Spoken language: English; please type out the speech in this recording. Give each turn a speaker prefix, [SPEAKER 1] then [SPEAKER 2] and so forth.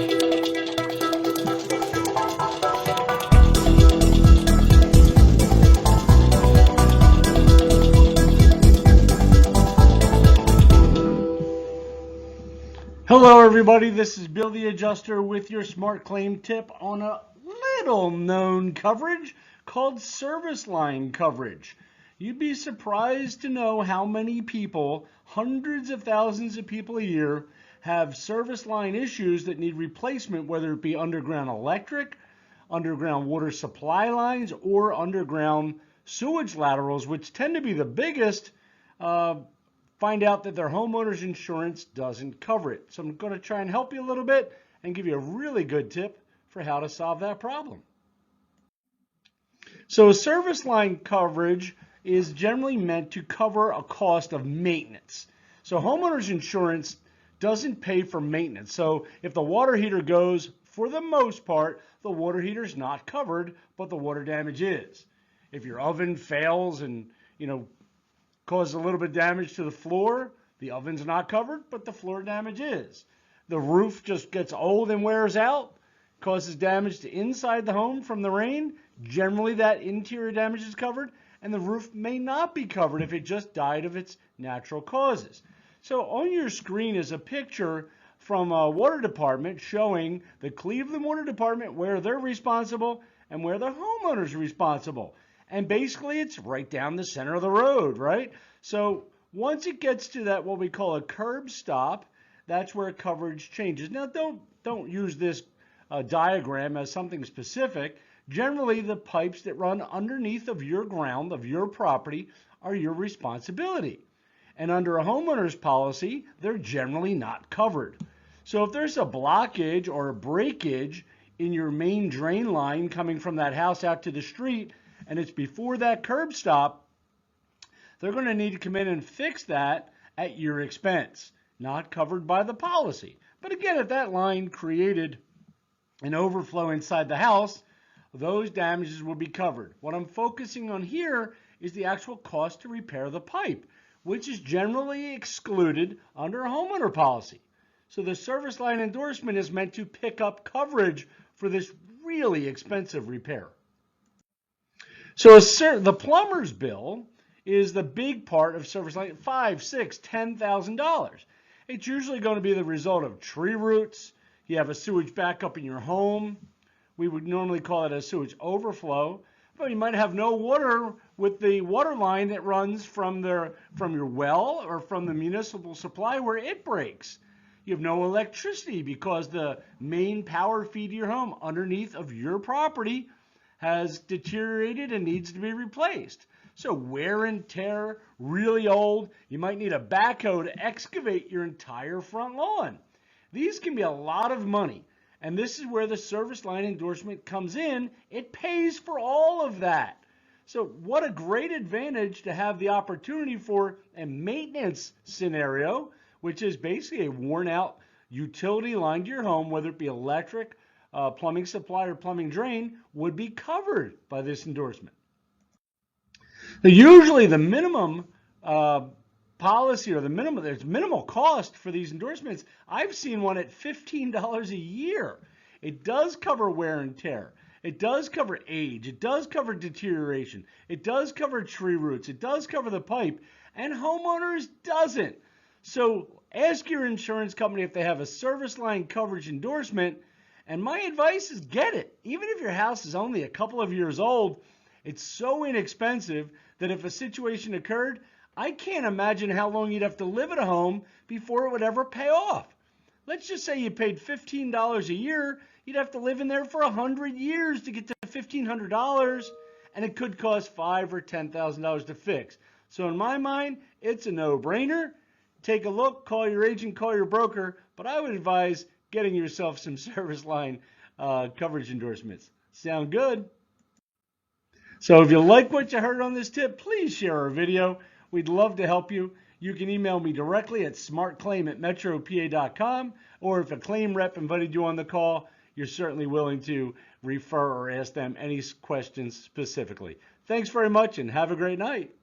[SPEAKER 1] Hello everybody, this is Bill the Adjuster with your smart claim tip on a little known coverage called service line coverage. You'd be surprised to know how many people, hundreds of thousands of people a year, have service line issues that need replacement, whether it be underground electric, underground water supply lines, or underground sewage laterals, which tend to be the biggest. Find out that their homeowner's insurance doesn't cover it. So I'm going to try and help you a little bit and give you a really good tip for how to solve that problem. So service line coverage is generally meant to cover a cost of maintenance. So homeowner's insurance doesn't pay for maintenance. So if the water heater goes, for the most part, the water heater is not covered, but the water damage is. If your oven fails and, causes a little bit of damage to the floor, the oven's not covered, but the floor damage is. The roof just gets old and wears out, causes damage to inside the home from the rain. Generally, that interior damage is covered, and the roof may not be covered if it just died of its natural causes. So on your screen is a picture from a water department showing the Cleveland Water Department where they're responsible and where the homeowner's responsible. And basically, it's right down the center of the road, right? So once it gets to that, what we call a curb stop, that's where coverage changes. Now, don't use this diagram as something specific. Generally, the pipes that run underneath of your ground, of your property, are your responsibility. And under a homeowner's policy, they're generally not covered. So if there's a blockage or a breakage in your main drain line coming from that house out to the street, and it's before that curb stop, they're going to need to come in and fix that at your expense, not covered by the policy. But again, if that line created an overflow inside the house, those damages will be covered. What I'm focusing on here is the actual cost to repair the pipe, which is generally excluded under a homeowner policy. So the service line endorsement is meant to pick up coverage for this really expensive repair. So the Plumbers Bill is the big part of service line, $5,000, $6,000, $10,000. It's usually going to be the result of tree roots. You have a sewage backup in your home. We would normally call it a sewage overflow. But you might have no water with the water line that runs from your well or from the municipal supply where it breaks. You have no electricity because the main power feed to your home underneath of your property has deteriorated and needs to be replaced. So wear and tear, really old. You might need a backhoe to excavate your entire front lawn. These can be a lot of money. And this is where the service line endorsement comes in. It pays for all of that. So what a great advantage to have the opportunity for a maintenance scenario, which is basically a worn out utility line to your home, whether it be electric, plumbing supply, or plumbing drain, would be covered by this endorsement. Now, usually the minimum policy or there's minimal cost for these endorsements. I've seen one at $15 a year. It does cover wear and tear. It does cover age. It does cover deterioration. It does cover tree roots. It does cover the pipe, and homeowners doesn't. So ask your insurance company if they have a service line coverage endorsement, and my advice is get it. Even if your house is only a couple of years old, it's so inexpensive that if a situation occurred, I can't imagine how long you'd have to live at a home before it would ever pay off. Let's just say you paid $15 a year. You'd have to live in there for 100 years to get to $1,500, and it could cost $5,000 or $10,000 to fix. So in my mind, it's a no-brainer. Take a look, call your agent, call your broker, but I would advise getting yourself some service line coverage endorsements. Sound good? So if you like what you heard on this tip, please share our video. We'd love to help you. You can email me directly at smartclaim@metropa.com, or if a claim rep invited you on the call, you're certainly willing to refer or ask them any questions specifically. Thanks very much and have a great night.